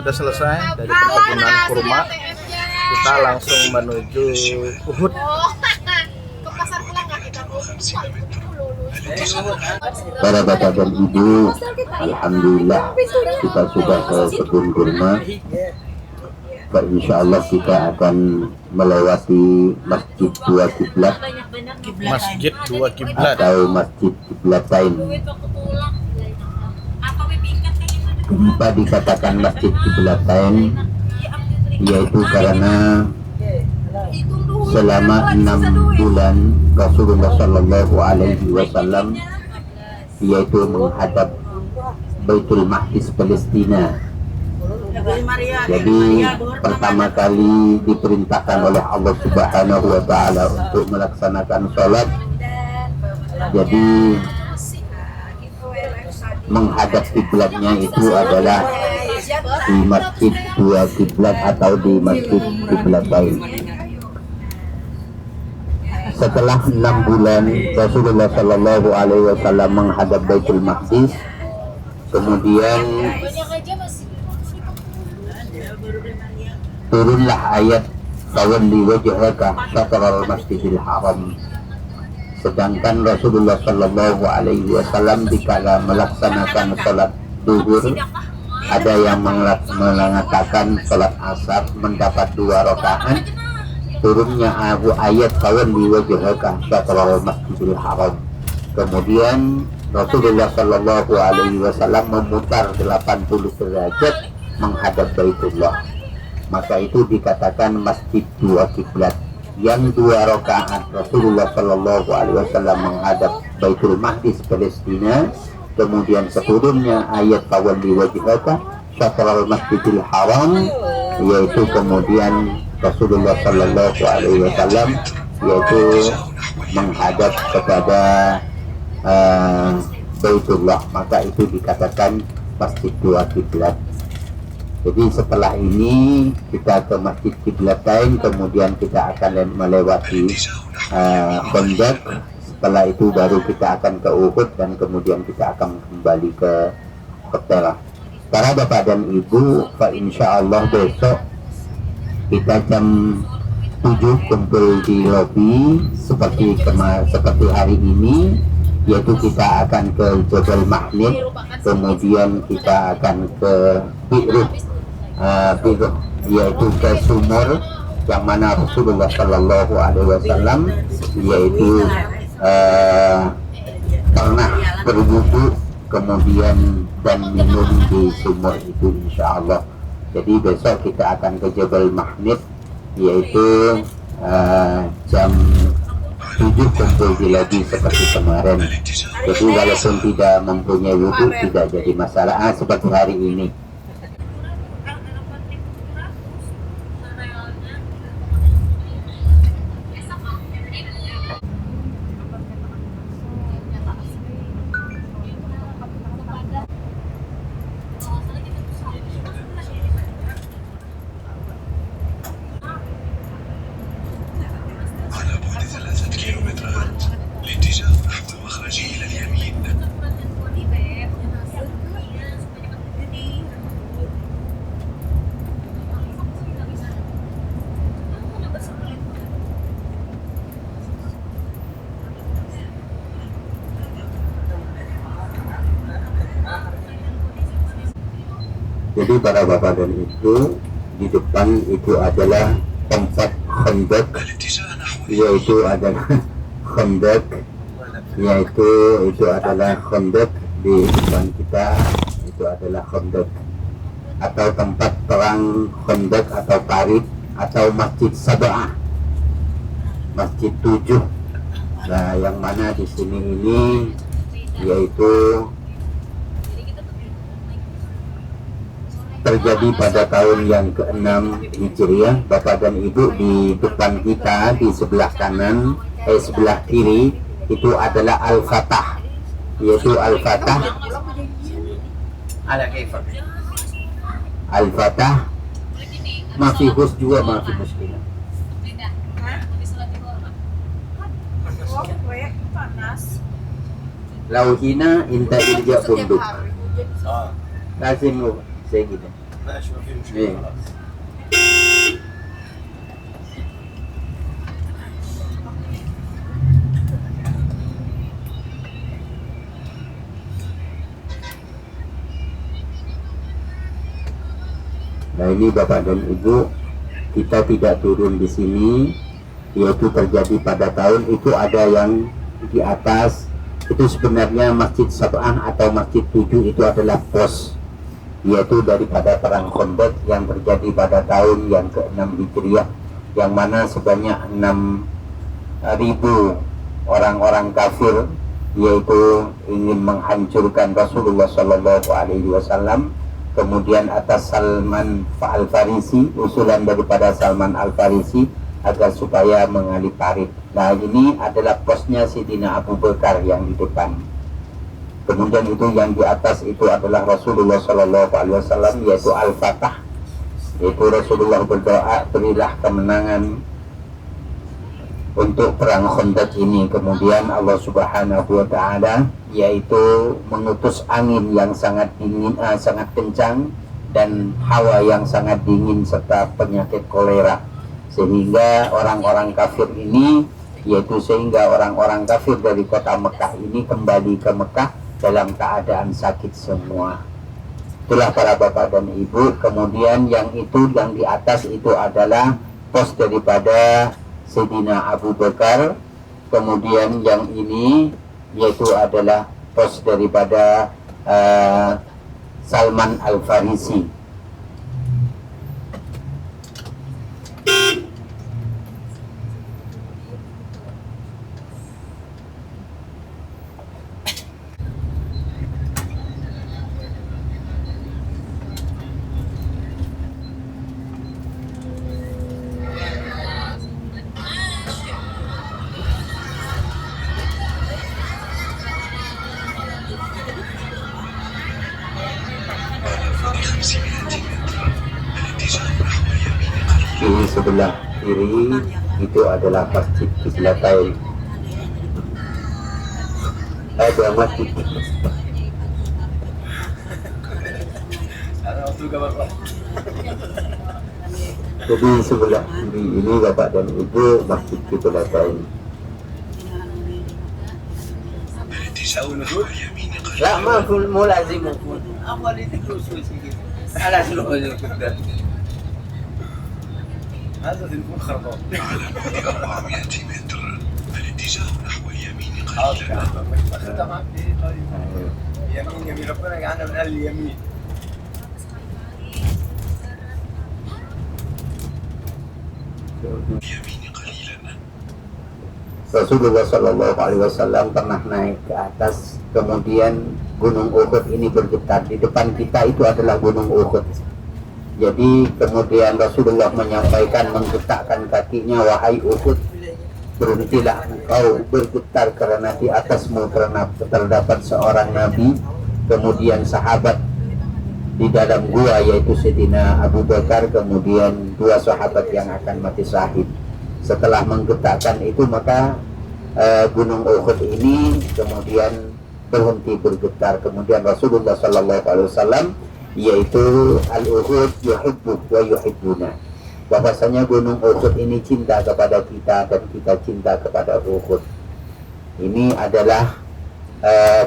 sudah selesai dari perkebunan kurma. Kita langsung menuju Uhud. Ke pasar pulang nggak kita? Para bapak dan ibu, alhamdulillah kita sudah ke kebun kurma. Insya Allah kita akan melewati Masjid Dua Kiblat Masjid Dua Kiblat atau Masjid Kiblatain. Kenapa dikatakan Masjid Kiblatain? Yaitu karena selama 6 bulan Rasulullah Shallallahu Alaihi Wasallam yaitu menghadap Baitul Maqdis Palestina. Jadi pertama kali diperintahkan oleh Allah Subhanahu Wa Taala untuk melaksanakan sholat. Jadi menghadap kiblatnya itu adalah di Masjid Dua Kiblat atau di Masjid Kiblatain. Setelah 6 bulan Rasulullah Shallallahu Alaihi Wasallam menghadap Baitul Maqdis, kemudian turunlah ayat "Fawalli wajhaka syatral masjidil haram." Sedangkan Rasulullah Shallallahu Alaihi Wasallam dikala melaksanakan sholat zuhur, ada yang mengatakan sholat asar mendapat 2 rakaat. Turunnya ayat "Fawalli wajhaka syatral masjidil haram." Kemudian Rasulullah Shallallahu Alaihi Wasallam memutar 80 derajat menghadap Baitullah. Maka itu dikatakan Masjid Dua Kiblat. Yang 2 rakaat Rasulullah Shallallahu Alaihi Wasallam menghadap Baitul Maqdis Palestina. Kemudian seturunnya ayat "Fawalli wajhaka syatral masjidil haram", yaitu kemudian Rasulullah Shallallahu Alaihi Wasallam yaitu menghadap kepada Baitullah. Maka itu dikatakan Masjid Dua Kiblat. Jadi setelah ini kita ke Masjid Kiblatain, kemudian kita akan melewati Khandaq. Setelah itu baru kita akan ke Uhud dan kemudian kita akan kembali ke hotel. Para bapak dan ibu, insya Allah besok kita jam 7 kumpul di lobi seperti hari ini, yaitu kita akan ke Jabal Mahmud, kemudian kita akan ke Bi'ruh, yaitu ke sumur yang mana Rasulullah Shallallahu Alaihi Wasallam yaitu pernah berwudu kemudian dan minum di sumur itu, insya Allah. Jadi besok kita akan ke Jabal Mahmud, yaitu jam 7 kumpul di lagi seperti kemarin. Jadi walaupun tidak mempunyai wudu tidak jadi masalah, seperti hari ini. Jadi para bapak dan ibu, di depan itu adalah tempat Khandaq, yaitu adalah Khandaq, yaitu itu adalah Khandaq di depan kita, itu adalah Khandaq atau tempat perang Khandaq atau Tarik atau Masjid Sab'ah, Masjid 7. Nah, yang mana di sini ini yaitu terjadi pada tahun yang ke-6 Hijriah. Bapak dan Ibu, di depan kita di sebelah kanan, sebelah kiri itu adalah Al-Fatah, yaitu Al-Fatah. Al-Fatah masih hus juga, masih muskilah. Lauhina inta irja bunduk. Kasih saya gitu. Iya. Nah ini Bapak dan Ibu, kita tidak turun di sini, yaitu terjadi pada tahun itu ada yang di atas itu sebenarnya Masjid Sab'ah atau Masjid 7 itu adalah pos, yaitu daripada perang Khandaq yang terjadi pada tahun yang ke-6 Hijriah, yang mana sebanyak 6.000 orang-orang kafir yaitu ingin menghancurkan Rasulullah Shallallahu Alaihi Wasallam. Kemudian atas Salman Al-Farisi, usulan daripada Salman Al-Farisi agar supaya mengalih parit. Nah ini adalah posnya Sidina Abu Bakar yang di depan. Kemudian itu yang di atas itu adalah Rasulullah Shallallahu Alaihi Wasallam, yaitu Al-Fatah, yaitu Rasulullah berdoa berilah kemenangan untuk perang Khandaq ini. Kemudian Allah Subhanahu wa Ta'ala yaitu mengutus angin yang sangat dingin, sangat kencang, dan hawa yang sangat dingin serta penyakit kolera, sehingga orang-orang kafir ini, yaitu sehingga orang-orang kafir dari kota Mekah ini kembali ke Mekah dalam keadaan sakit semua. Itulah para bapak dan ibu. Kemudian yang itu yang di atas itu adalah pos daripada Sayyidina Abu Bakar. Kemudian yang ini yaitu adalah pos daripada Salman Al-Farisi. Di sebelah kiri itu adalah Masjid Qiblatain. Ada masjid. Jadi sebelah kiri ini Bapak dan Ibu Masjid Qiblatain. لا ما كل مو لازم يكون اول يذكروا شوي كذا على شنو كذا هذا تليفون خربان على بعد 400 متر الاتجاه نحو اليمين قليلا. اخذتها معك ليه طيب؟ يمين يمين ربنا يجعلنا من اهل اليمين. اليمين قليلا. Rasulullah Shallallahu Alaihi Wasallam pernah naik ke atas, kemudian Gunung Uhud ini bergetar. Di depan kita itu adalah Gunung Uhud. Jadi kemudian Rasulullah menyampaikan, menggetakkan kakinya, wahai Uhud, berhentilah engkau bergetar karena di atasmu terdapat seorang Nabi, kemudian sahabat di dalam gua yaitu Sayyidina Abu Bakar, kemudian 2 sahabat yang akan mati syahid. Setelah menggetakkan itu maka Gunung Uhud ini kemudian berhenti bergetar. Kemudian Rasulullah Sallallahu Alaihi Wasallam yaitu Al-Uhud yuhibbu wa yuhibbuna, bahwasanya Gunung Uhud ini cinta kepada kita dan kita cinta kepada Uhud. Ini adalah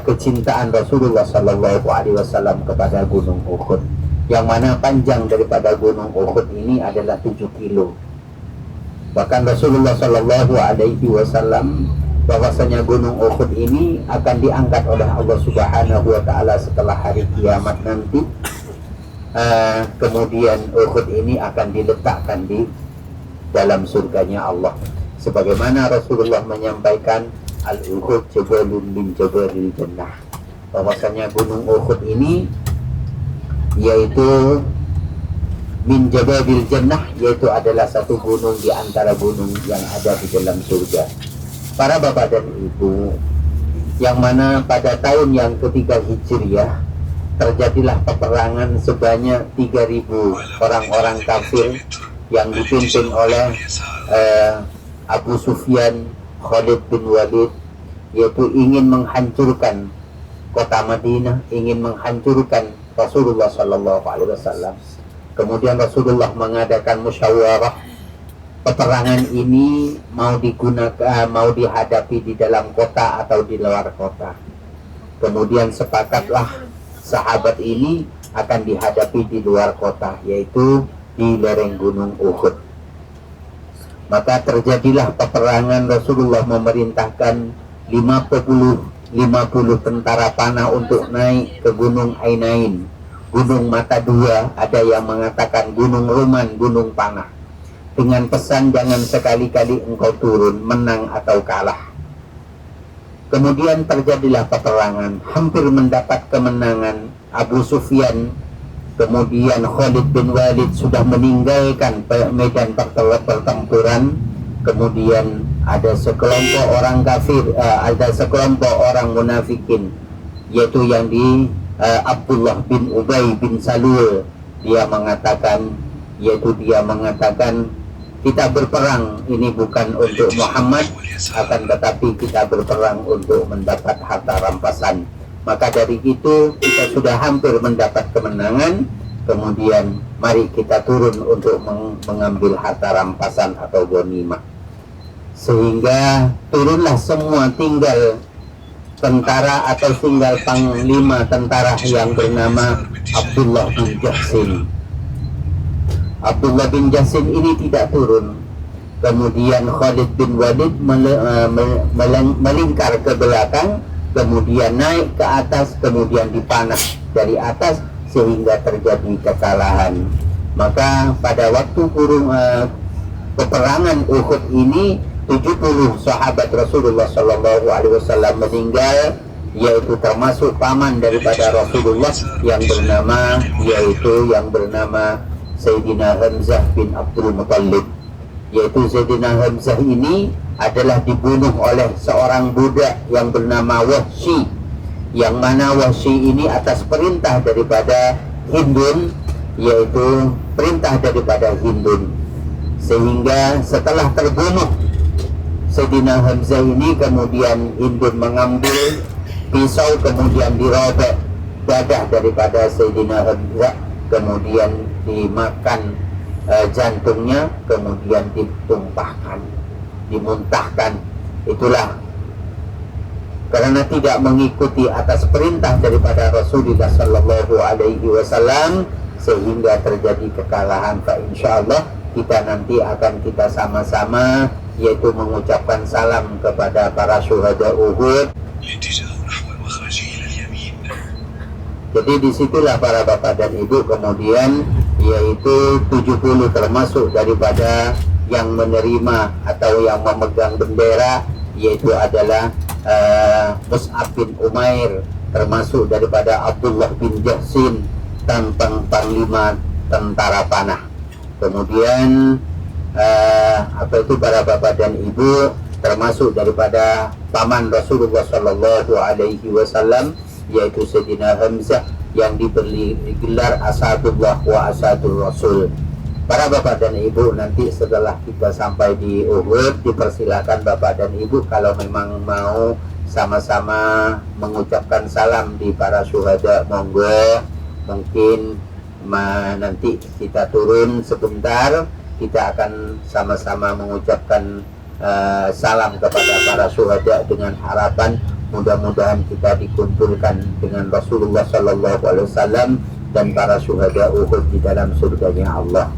kecintaan Rasulullah Sallallahu Alaihi Wasallam kepada Gunung Uhud, yang mana panjang daripada Gunung Uhud ini adalah 7 kilo. Bahkan Rasulullah Sallallahu Alaihi Wasallam bahwasanya Gunung Uhud ini akan diangkat oleh Allah Subhanahu Wa Taala setelah hari kiamat nanti. Kemudian Uhud ini akan diletakkan di dalam surganya Allah, sebagaimana Rasulullah menyampaikan Al-Uhud jabalun min jabalil jannah, bahwasanya Gunung Uhud ini yaitu min jabalil jannah, yaitu adalah satu gunung di antara gunung yang ada di dalam surga. Para bapak dan ibu, yang mana pada tahun yang ketiga Hijriah terjadilah peperangan sebanyak 3.000 orang-orang kafir yang dipimpin oleh Abu Sufyan, Khalid bin Walid, yaitu ingin menghancurkan kota Madinah, ingin menghancurkan Rasulullah Sallallahu Alaihi Wasallam. Kemudian Rasulullah mengadakan musyawarah. Peperangan ini mau digunakan, mau dihadapi di dalam kota atau di luar kota. Kemudian sepakatlah sahabat ini akan dihadapi di luar kota, yaitu di lereng gunung Uhud. Maka terjadilah peperangan. Rasulullah memerintahkan 50 tentara panah untuk naik ke gunung Ainain, gunung mata dua, ada yang mengatakan gunung Roman, gunung panah, dengan pesan jangan sekali-kali engkau turun, menang atau kalah. Kemudian terjadilah peperangan, hampir mendapat kemenangan. Abu Sufyan, kemudian Khalid bin Walid sudah meninggalkan medan pertempuran. Kemudian ada sekelompok orang kafir, ada sekelompok orang munafikin, yaitu yang di Abdullah bin Ubay bin Salul. Dia mengatakan kita berperang ini bukan untuk Muhammad, akan tetapi kita berperang untuk mendapat harta rampasan. Maka dari itu kita sudah hampir mendapat kemenangan. Kemudian mari kita turun untuk mengambil harta rampasan atau ghanimah. Sehingga turunlah semua, tinggal tentara atau tinggal panglima tentara yang bernama Abdullah bin Jahsin. Abdullah bin Jahsin ini tidak turun. Kemudian Khalid bin Walid melingkar ke belakang, kemudian naik ke atas, kemudian dipanah dari atas sehingga terjadi kekalahan. Maka pada waktu peperangan Uhud ini 70 sahabat Rasulullah SAW meninggal, yaitu termasuk paman daripada Rasulullah yang bernama Sayyidina Hamzah bin Abdul Muttalib. Yaitu Sayyidina Hamzah ini adalah dibunuh oleh seorang budak yang bernama Wahsy, yang mana Wahsy ini atas perintah daripada Hindun, yaitu perintah daripada Hindun. Sehingga setelah terbunuh Sayyidina Hamzah ini, kemudian Hindun mengambil pisau, kemudian dirobek dadah daripada Sayyidina Hamzah, kemudian dimakan jantungnya, kemudian ditumpahkan, dimuntahkan. Itulah karena tidak mengikuti atas perintah daripada Rasulullah Sallallahu Alaihi Wasallam, sehingga terjadi kekalahan. Fa insyaallah kita nanti akan kita sama-sama, yaitu mengucapkan salam kepada para syuhada Uhud. Jadi disitulah para bapak dan ibu, kemudian yaitu 70 termasuk daripada yang menerima atau yang memegang bendera, yaitu adalah Mus'ab bin Umair, termasuk daripada Abdullah bin Jahsin, panglima tentara panah. Kemudian para bapak dan ibu, termasuk daripada paman Rasulullah Sallallahu Alaihi Wasallam, yaitu Sayyidina Hamzah yang diberi gelar Asadullah wa Asadur Rasul. Para bapak dan ibu, nanti setelah kita sampai di Uhud, dipersilakan bapak dan ibu kalau memang mau sama-sama mengucapkan salam di para syuhada, monggo. Mungkin nanti kita turun sebentar, kita akan sama-sama mengucapkan salam kepada para syuhada dengan harapan mudah-mudahan kita dikumpulkan dengan Rasulullah Sallallahu Alaihi Wasallam dan para syuhada Uhud di dalam surganya Allah.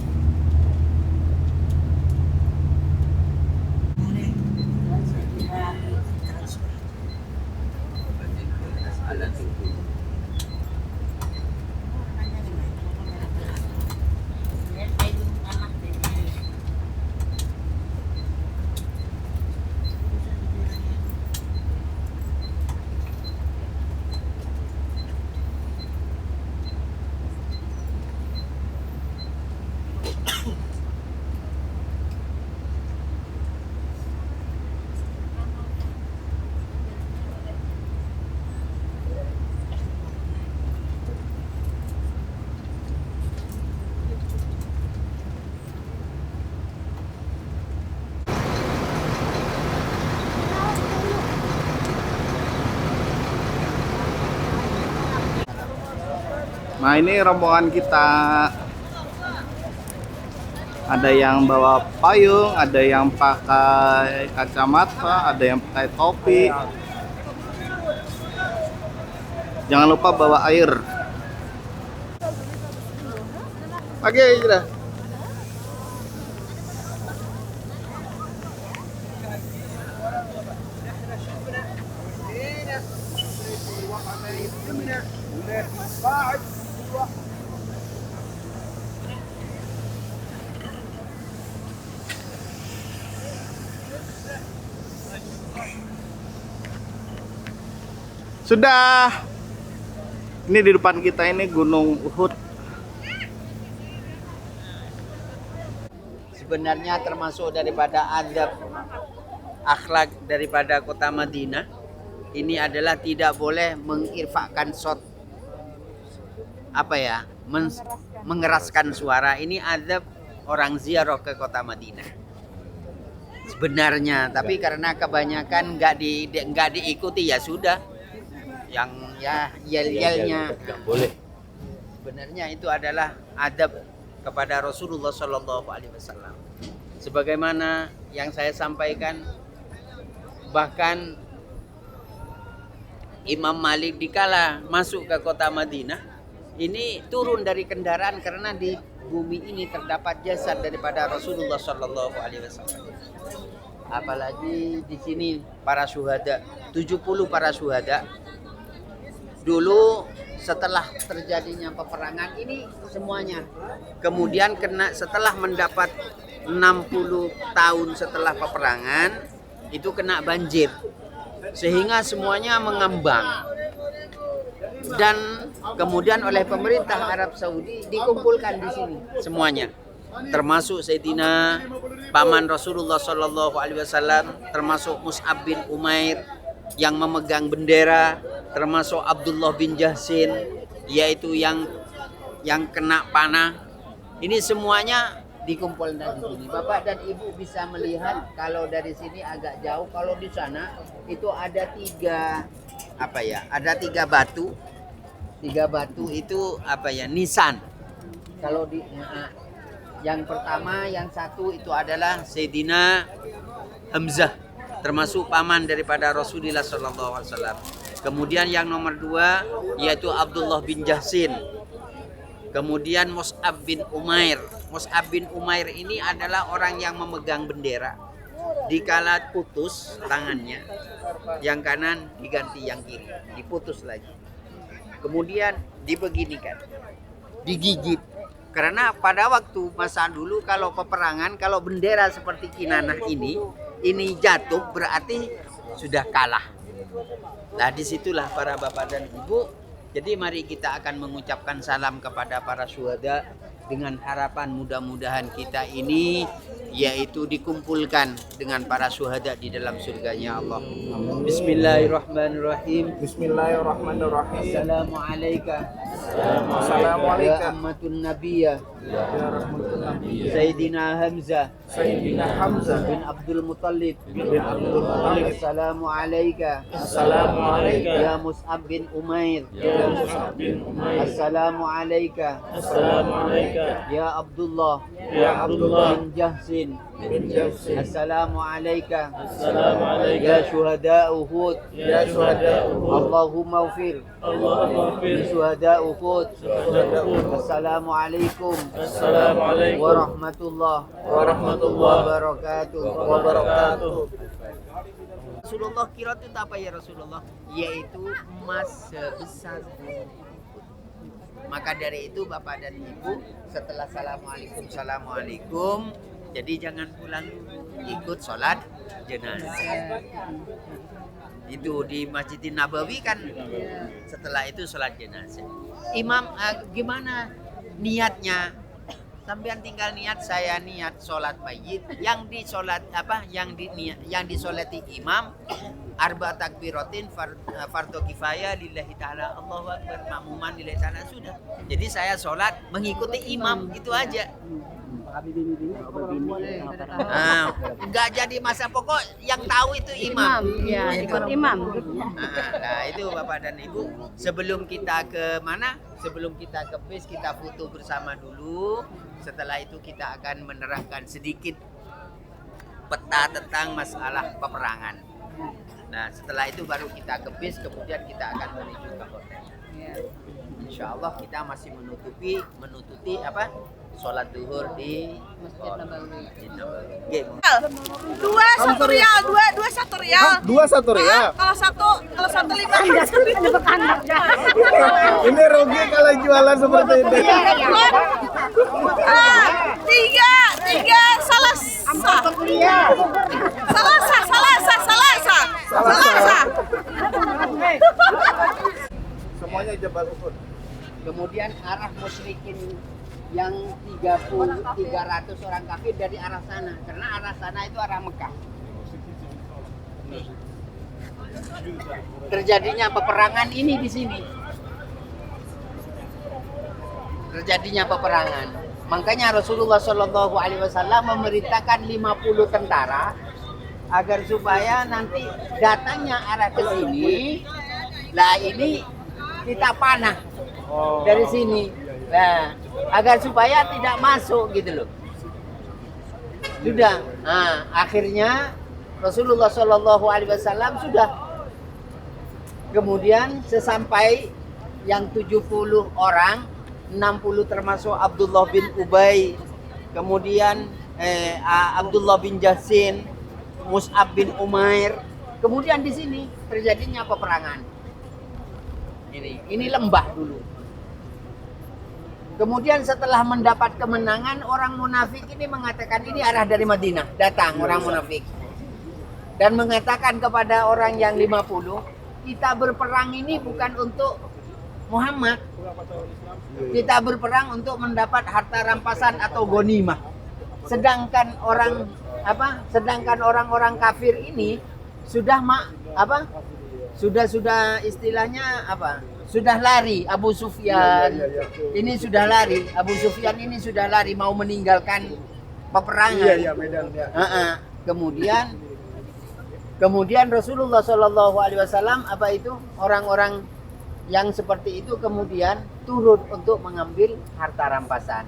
Nah, ini rombongan kita Ada yang bawa payung, ada yang pakai kacamata, ada yang pakai topi. Jangan lupa bawa air. Oke, sudah. Sudah. Ini di depan kita ini Gunung Uhud. Sebenarnya termasuk daripada adab akhlak daripada kota Madinah, ini adalah tidak boleh mengirfakkan shot, mengeraskan suara. Ini adab orang ziarah ke kota Madinah sebenarnya, tapi karena kebanyakan nggak diikuti, ya sudah, yang ya yel-yelnya nggak boleh. Sebenarnya itu adalah adab kepada Rasulullah Shallallahu Alaihi Wasallam. Sebagaimana yang saya sampaikan, bahkan Imam Malik dikala masuk ke kota Madinah ini turun dari kendaraan karena di bumi ini terdapat jasad daripada Rasulullah Shallallahu Alaihi Wasallam. Apalagi di sini para syuhada, 70 para syuhada. Dulu setelah terjadinya peperangan ini semuanya, kemudian setelah mendapat 60 tahun setelah peperangan itu kena banjir sehingga semuanya mengambang, dan kemudian oleh pemerintah Arab Saudi dikumpulkan di sini semuanya, termasuk Sayyidina paman Rasulullah Shallallahu Alaihi Wasallam, termasuk Mus'ab bin Umair yang memegang bendera, termasuk Abdullah bin Jahsin yaitu yang kena panah. Ini semuanya dikumpulkan di sini. Bapak dan Ibu bisa melihat kalau dari sini agak jauh, kalau di sana itu ada tiga batu. Tiga batu itu nisan. Kalau yang pertama, yang satu itu adalah Sayyidina Hamzah, termasuk paman daripada Rasulullah Sallallahu Alaihi Wasallam. Kemudian yang nomor 2 yaitu Abdullah bin Jahsin. Kemudian Mus'ab bin Umair. Mus'ab bin Umair ini adalah orang yang memegang bendera. Dikala putus tangannya, yang kanan diganti yang kiri, diputus lagi. Kemudian dibeginikan, digigit. Karena pada waktu masa dulu kalau peperangan, kalau bendera seperti Kinanah ini jatuh berarti sudah kalah. Nah, disitulah para bapak dan ibu. Jadi mari kita akan mengucapkan salam kepada para syuhada dengan harapan mudah-mudahan kita ini yaitu dikumpulkan dengan para syuhada di dalam surganya Allah. Bismillahirrahmanirrahim. Bismillahirrahmanirrahim. Assalamualaikum. Assalamualaikum. Ya ammatun nabiyya. Sayyidina Hamzah. Sayyidina Hamzah bin Abdul Muttalib. Assalamualaikum. Assalamualaikum. Ya Mus'ab bin Umair. Assalamualaikum. Ya Abdullah. bin Jahsin. Assalamualaikum. Ya syuhada Uhud. Allahumma ufir li syuhada Uhud. Assalamualaikum warahmatullahi wabarakatuh. Rasulullah kira itu apa ya Rasulullah? Yaitu emas sebesar gunung. Maka dari itu Bapak dan Ibu, setelah assalamualaikum, jadi jangan pulang dulu, ikut sholat jenazah. Itu di Masjidin Nabawi kan, setelah itu sholat jenazah. Imam gimana niatnya? Sampean tinggal niat, saya niat sholat mayit, yang disolati imam arba takbiratin fardhu kifayah lillahi ta'ala, Allahu akbar, makmuman lillahi ta'ala, sudah. Jadi saya sholat mengikuti imam, itu aja. Nggak jadi masa pokok, yang tahu itu imam. Ya, ikut imam. Nah itu Bapak dan Ibu, sebelum kita ke mana? Sebelum kita ke bis, kita foto bersama dulu. Setelah itu kita akan menerangkan sedikit peta tentang masalah peperangan. Nah setelah itu baru kita ke bis, kemudian kita akan menuju ke hotel. Insya Allah kita masih menutupi apa? Sholat duhur di Masjid Nabawi. Dua satu rial. Dua satu rial. Kalau satu 5. Ini rugi kalau jualan seperti ini. Tiga salasa. Semuanya Jabal Uhud. Kemudian arah musyrikin yang 300 orang kafir dari arah sana, karena arah sana itu arah Mekah. Nih. Terjadinya peperangan ini di sini. Terjadinya peperangan. Makanya Rasulullah Shallallahu Alaihi Wasallam memerintahkan 50 tentara agar supaya nanti datangnya arah ke sini. Lah ini kita panah dari sini. Nah, agar supaya tidak masuk gitu loh. Sudah. Nah, akhirnya Rasulullah Shallallahu Alaihi Wasallam sudah. Kemudian sesampai yang 70 orang, 60 termasuk Abdullah bin Ubay, kemudian Abdullah bin Jasin, Mus'ab bin Umair. Kemudian di sini terjadinya peperangan. Ini lembah dulu. Kemudian setelah mendapat kemenangan, orang munafik ini mengatakan ini arah dari Madinah. Datang orang munafik. Dan mengatakan kepada orang yang 50, kita berperang ini bukan untuk Muhammad. Kita berperang untuk mendapat harta rampasan atau ghanimah. Sedangkan orang-orang kafir ini sudah sudah istilahnya apa? Sudah lari. Abu Sufyan ini sudah lari. Abu Sufyan ini sudah lari mau meninggalkan peperangan. Kemudian Rasulullah Shallallahu Alaihi Wasallam orang-orang yang seperti itu kemudian turun untuk mengambil harta rampasan.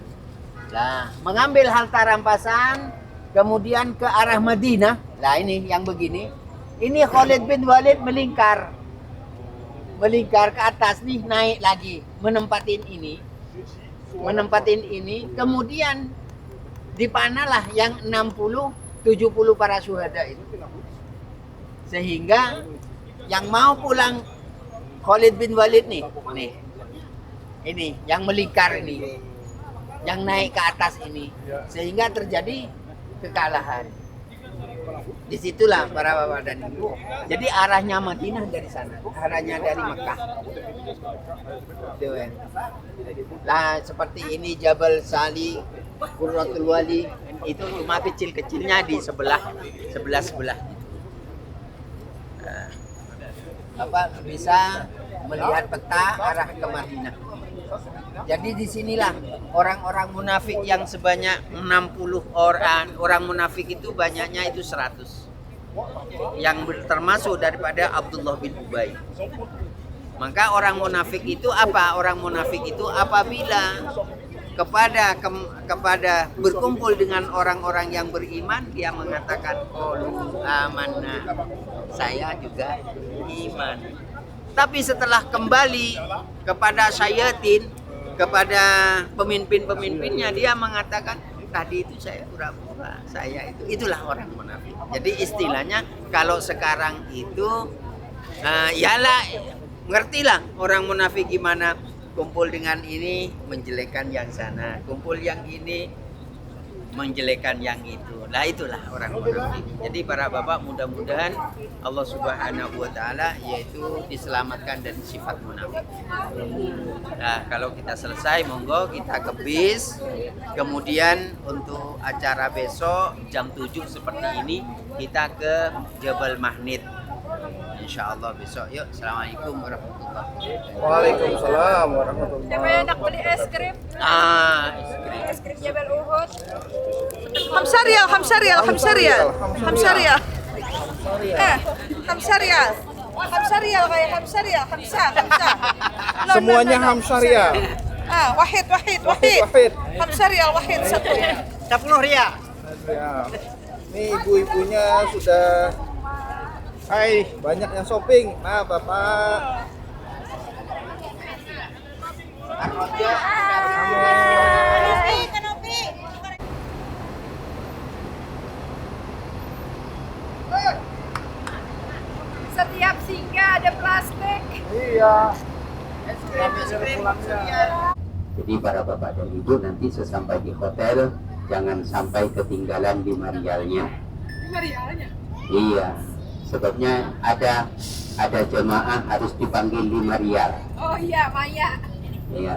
Nah, mengambil harta rampasan kemudian ke arah Madinah. Nah ini yang begini. Ini Khalid bin Walid melingkar ke atas nih, naik lagi menempatin ini, kemudian dipanahlah yang 60-70 para syuhada itu, sehingga yang mau pulang Khalid bin Walid nih ini yang melingkar ini, yang naik ke atas ini, sehingga terjadi kekalahan. Disitulah para bapak dan ibu. Jadi arahnya Madinah dari sana, arahnya dari Mekah. Nah seperti ini Jabal Sali, Qurratul Wali, itu cuma kecil-kecilnya di sebelah. Bapak bisa melihat peta arah ke Madinah. Jadi disinilah orang-orang munafik yang sebanyak 60 orang munafik itu banyaknya itu 100. Yang termasuk daripada Abdullah bin Ubay. Maka orang munafik itu apa? Orang munafik itu apabila kepada berkumpul dengan orang-orang yang beriman, dia mengatakan amanah, saya juga iman. Tapi setelah kembali kepada syayatin, kepada pemimpin-pemimpinnya, dia mengatakan tadi itu saya pura-pura, saya itulah orang munafik. Jadi istilahnya kalau sekarang itu ngertilah orang munafik gimana, kumpul dengan ini menjelekkan yang sana, kumpul yang ini menjelekkan yang itu. Nah itulah orang munafik. Jadi para bapak, mudah-mudahan Allah Subhanahu wa taala yaitu diselamatkan dari sifat munafik. Nah, kalau kita selesai monggo kita ke bis. Kemudian untuk acara besok jam 7 seperti ini kita ke Jabal Mahnid. Insya Allah besok. Yuk, assalamualaikum warahmatullahi wabarakatuh. Waalaikumsalam warahmatullahi Siapa yang hendak beli es krim? Es krim. Es krim Jabal Uhud. Hamsarial. Hamsarial kayak Hamsarial. Hamsa. Semuanya Hamsarial. Wahid. Hamsarial wahid satu. 10 ria. Ya. Nih ibu-ibunya sudah banyak yang shopping. Nah, Bapak. Setiap singgah ada plastik. Iya. Jadi para bapak dan ibu nanti sesampai di hotel jangan sampai ketinggalan 5 rialnya. 5 rialnya? Iya, sebabnya ada jemaah harus dipanggil 5 rial. Oh iya, Maya. Iya.